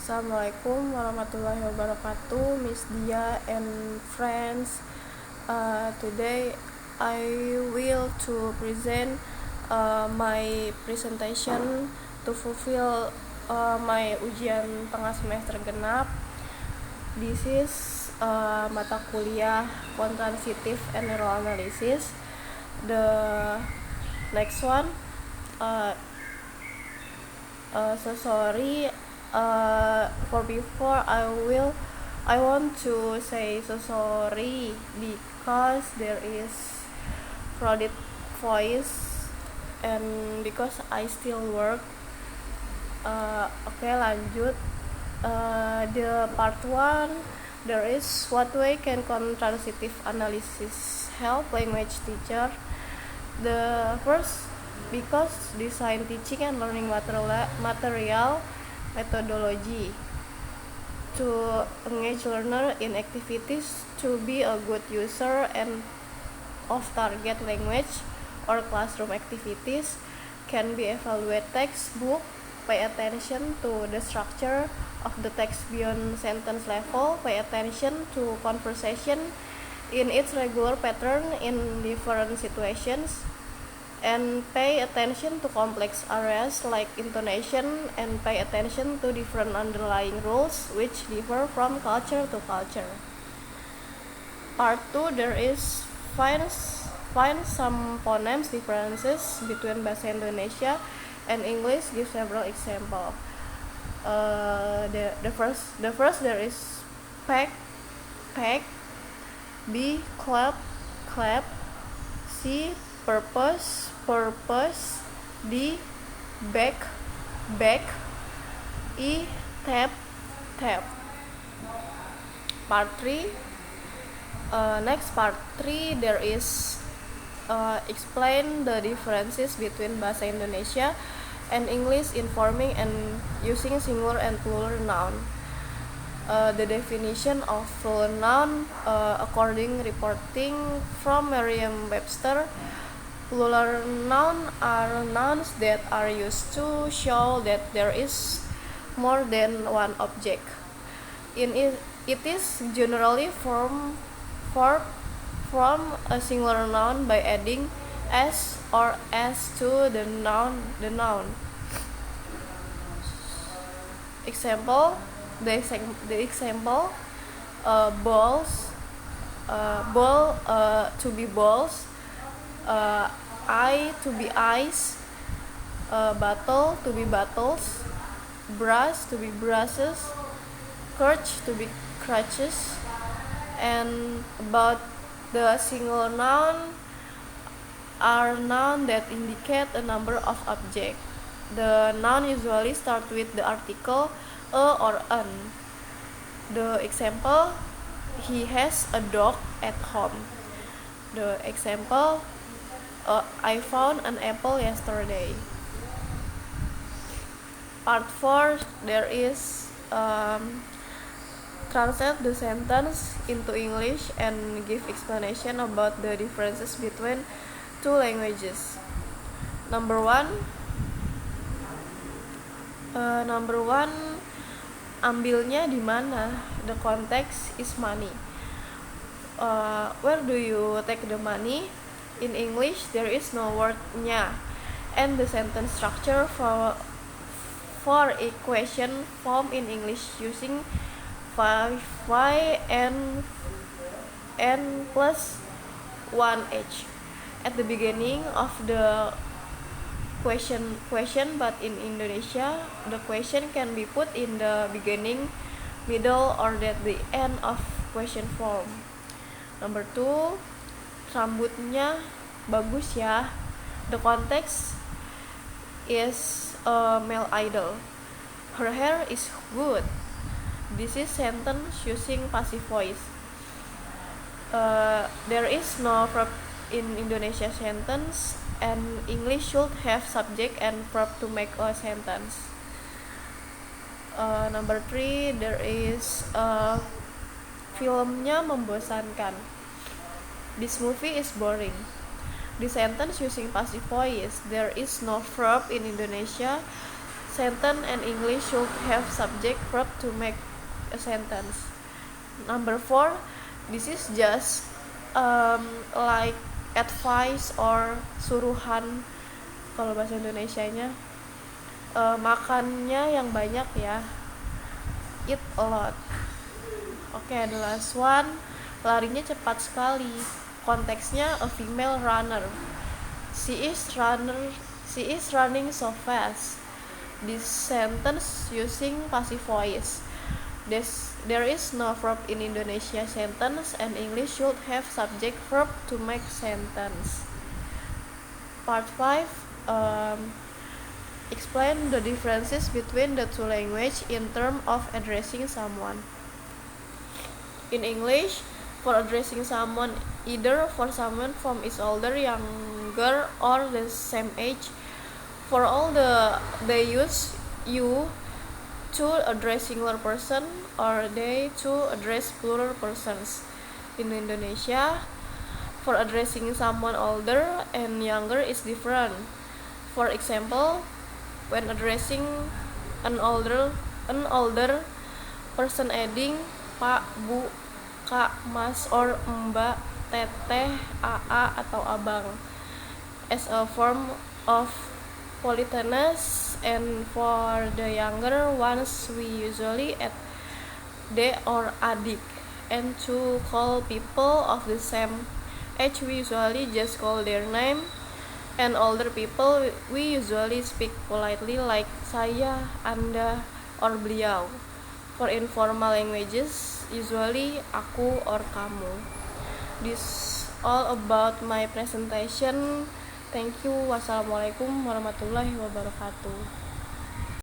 Assalamualaikum warahmatullahi wabarakatuh, Miss Dia and friends. Today I will to present my presentation to fulfill my ujian tengah semester genap. This is mata kuliah Quantitative and Neural Analysis. The next one, sorry. For before I want to say so sorry because there is frauded voice and because I still work. Okay, lanjut. The part 1, there is what way can transitive analysis help language teacher. The first, because design teaching and learning material methodology to engage learner in activities to be a good user and of target language or classroom activities can be evaluate textbook, pay attention to the structure of the text beyond sentence level, pay attention to conversation in its regular pattern in different situations, and pay attention to complex areas like intonation, and pay attention to different underlying rules which differ from culture to culture. Part 2, there is find some phonemes differences between bahasa Indonesia and English. Give several example. The first there is pack, B, clap, C, purpose, D, back, E, tap. Part 3, next part 3, there is explain the differences between bahasa Indonesia and English in forming and using singular and plural noun. The definition of plural noun according reporting from Merriam-Webster. Plural nouns are nouns that are used to show that there is more than one object. It is generally formed from a singular noun by adding s or s to the noun. Example, the example, balls, ball to be balls, eye to be eyes, bottle to be bottles, brush to be brushes, crutch to be crutches. And about the single noun are nouns that indicate a number of objects. The noun usually start with the article a or an. The example, he has a dog at home. The example, I found an apple yesterday. Part 4, there is translate the sentence into English and give explanation about the differences between two languages. Number one, ambilnya di mana? The context is money. Where do you take the money? In English, there is no word nya, and the sentence structure for a question form in English using y and n plus 1h at the beginning of the question, but in Indonesia the question can be put in the beginning, middle, or at the end of question form. Number 2, rambutnya bagus ya. The context is a male idol. Her hair is good. This is sentence using passive voice. There is no verb in Indonesia sentence, and English should have subject and verb to make a sentence. Number 3, there is filmnya membosankan. This movie is boring. The sentence using passive voice, there is no verb in Indonesia sentence and English should have subject verb to make a sentence. Number 4, this is just like advice or suruhan kalau bahasa Indonesianya. Makannya yang banyak ya, eat a lot. Oke, the last one, larinya cepat sekali. Konteksnya a female runner. She is running so fast. This sentence using passive voice. There is no verb in Indonesia sentence and English should have subject verb to make sentence. Part 5, explain the differences between the two languages in terms of addressing someone. In English, for addressing someone, either for someone from is older, younger, or the same age, for all they use you to address singular person or they to address plural persons. In Indonesia, for addressing someone older and younger is different. For example, when addressing an older person adding Pak, Bu, Kak, Mas, or Mbak, Teteh, AA, atau Abang as a form of politeness, and for the younger ones we usually add De or Adik, and to call people of the same age we usually just call their name, and older people we usually speak politely like saya, Anda, or beliau. For informal languages, usually aku or kamu. This all about my presentation. Thank you. Wassalamualaikum warahmatullahi wabarakatuh.